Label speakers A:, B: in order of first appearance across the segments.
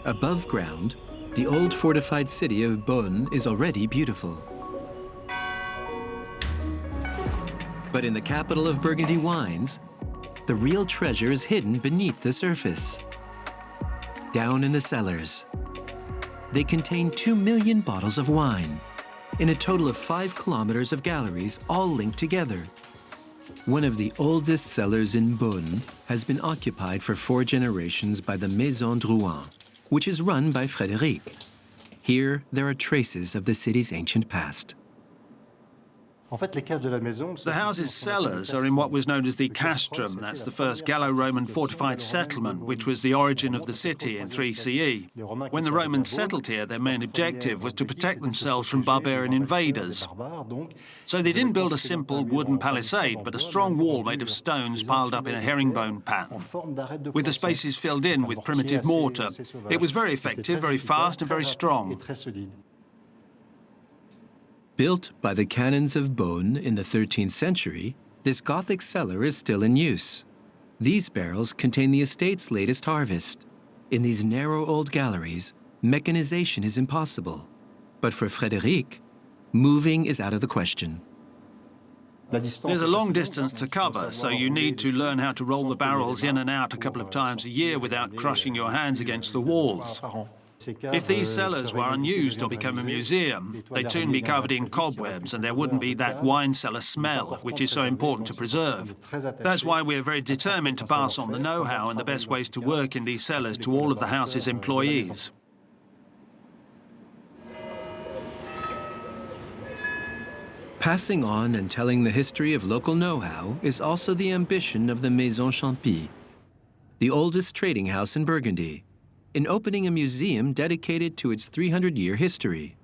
A: Above ground, the old fortified city of Beaune is already beautiful. But in the capital of Burgundy wines, the real treasure is hidden beneath the surface. Down in the cellars. They contain 2 million bottles of wine, in a total of 5 kilometers of galleries all linked together. One of the oldest cellars in Beaune has been occupied for 4 generations by the Maison Drouhin, which is run by Frédéric. Here, there are traces of the city's ancient past.
B: The house's cellars are in what was known as the castrum. That's the first Gallo-Roman fortified settlement, which was the origin of the city in 3 CE. When the Romans settled here, their main objective was to protect themselves from barbarian invaders. So they didn't build a simple wooden palisade, but a strong wall made of stones piled up in a herringbone pattern, with the spaces filled in with primitive mortar. It was very effective, very fast, and very strong.
A: Built by the canons of Beaune in the 13th century, this Gothic cellar is still in use. These barrels contain the estate's latest harvest. In these narrow old galleries, mechanization is impossible. But for Frédéric, moving is out of the question.
B: There's a long distance to cover, so you need to learn how to roll the barrels in and out a couple of times a year without crushing your hands against the walls. If these cellars were unused or became a museum, they'd soon be covered in cobwebs and there wouldn't be that wine cellar smell, which is so important to preserve. That's why we're very determined to pass on the know-how and the best ways to work in these cellars to all of the house's employees.
A: Passing on and telling the history of local know-how is also the ambition of the Maison Champy, the oldest trading house in Burgundy, in opening a museum dedicated to its 300-year history.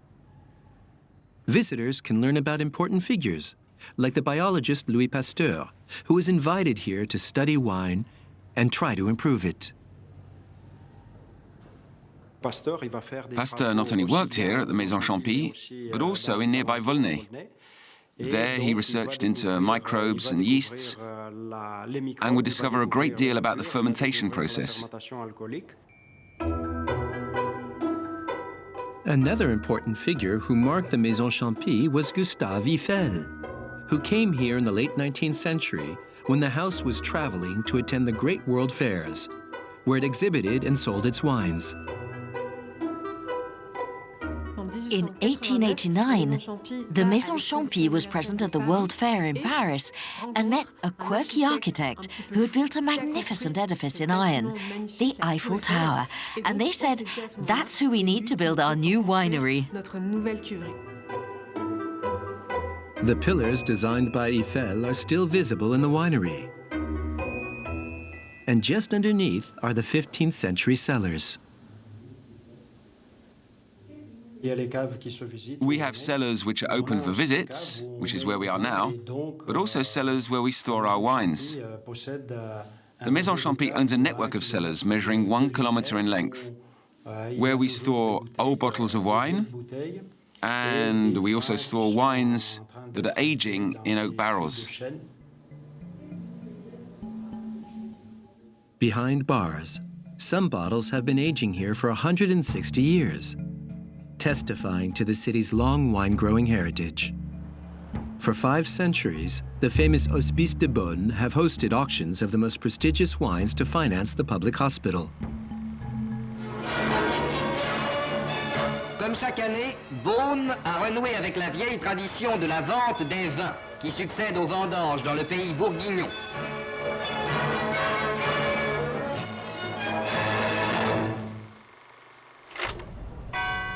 A: Visitors can learn about important figures, like the biologist Louis Pasteur, who was invited here to study wine and try to improve it.
C: Pasteur not only worked here at the Maison Champy, but also in nearby Volnay. There he researched into microbes and yeasts and would discover a great deal about the fermentation process.
A: Another important figure who marked the Maison Champy was Gustave Eiffel, who came here in the late 19th century when the house was traveling to attend the great world fairs, where it exhibited and sold its wines.
D: In 1889, the Maison Champy was present at the World Fair in Paris and met a quirky architect who had built a magnificent edifice in iron, the Eiffel Tower. And they said, that's who we need to build our new winery.
A: The pillars designed by Eiffel are still visible in the winery. And just underneath are the 15th century cellars.
C: We have cellars which are open for visits, which is where we are now, but also cellars where we store our wines. The Maison Champy owns a network of cellars measuring 1 kilometre in length, where we store old bottles of wine, and we also store wines that are aging in oak barrels.
A: Behind bars, some bottles have been aging here for 160 years. Testifying to the city's long wine-growing heritage. For 5 centuries, the famous Hospices de Beaune have hosted auctions of the most prestigious wines to finance the public hospital.
E: Comme chaque année, Beaune a renoué avec la vieille tradition de la vente des vins qui succède aux vendanges dans le pays bourguignon.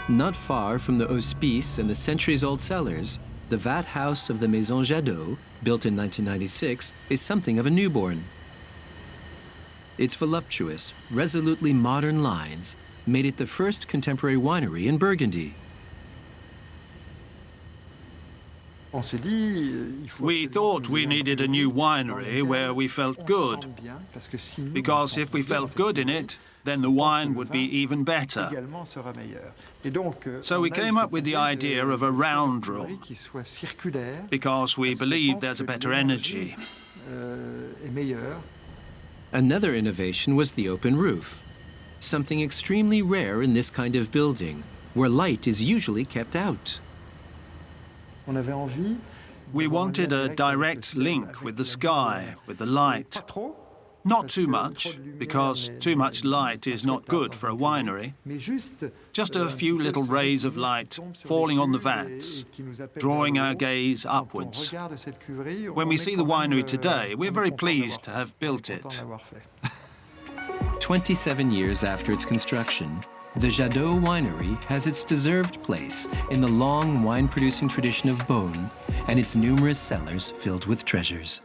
A: Not far from the Hospice and the centuries-old cellars, the vat house of the Maison Jadot, built in 1996, is something of a newborn. Its voluptuous, resolutely modern lines made it the first contemporary winery in Burgundy.
B: We thought we needed a new winery where we felt good, because if we felt good in it, then the wine would be even better. So we came up with the idea of a round room, because we believe there's a better energy.
A: Another innovation was the open roof. something extremely rare in this kind of building, where light is usually kept out.
B: We wanted a direct link with the sky, with the light. Not too much, because too much light is not good for a winery. Just a few little rays of light falling on the vats, drawing our gaze upwards. When we see the winery today, we're very pleased to have built it.
A: 27 years after its construction, the Jadot winery has its deserved place in the long wine-producing tradition of Beaune and its numerous cellars filled with treasures.